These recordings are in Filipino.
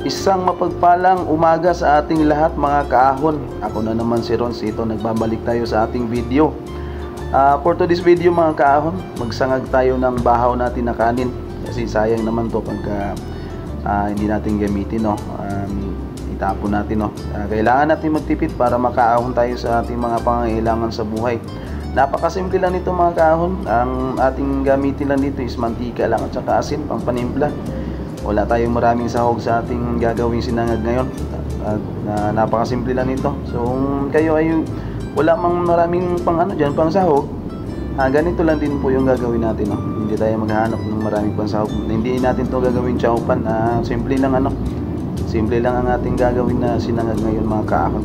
Isang mapagpalang umaga sa ating lahat mga kaahon. Ako na naman si Ron Sito, nagbabalik tayo sa ating video. For today's video mga kaahon, magsangag tayo ng bahaw natin na kanin. Kasi sayang naman to pagka hindi natin gamitin, no? Itapon natin, no? Kailangan natin magtipid para makaahon tayo sa ating mga pangangailangan sa buhay. Napakasimple lang nito mga kaahon. Ang ating gamitin lang dito is mantika lang at saka asin, pang panimpla. Wala tayong maraming sahog sa ating gagawing sinangag ngayon. Napakasimple lang nito. So kung kayo ay wala mang maraming pang pang sahog, ganito lang din po yung gagawin natin, no? Hindi tayo maghahanap ng maraming pang sahog. Hindi natin to gagawin chowpan. Simple lang simple lang ang ating gagawin na sinangag ngayon mga kaahon.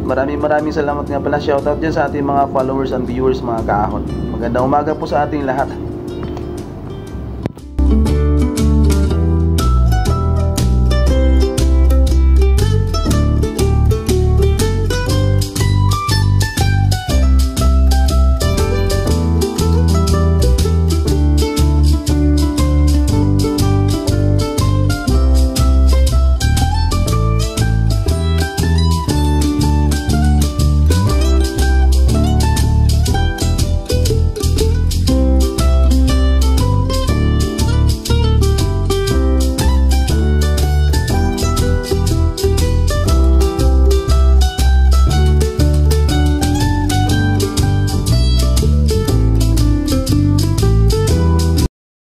Maraming salamat nga pala. Shoutout dyan sa ating mga followers and viewers mga kaahon. Magandang umaga po sa ating lahat.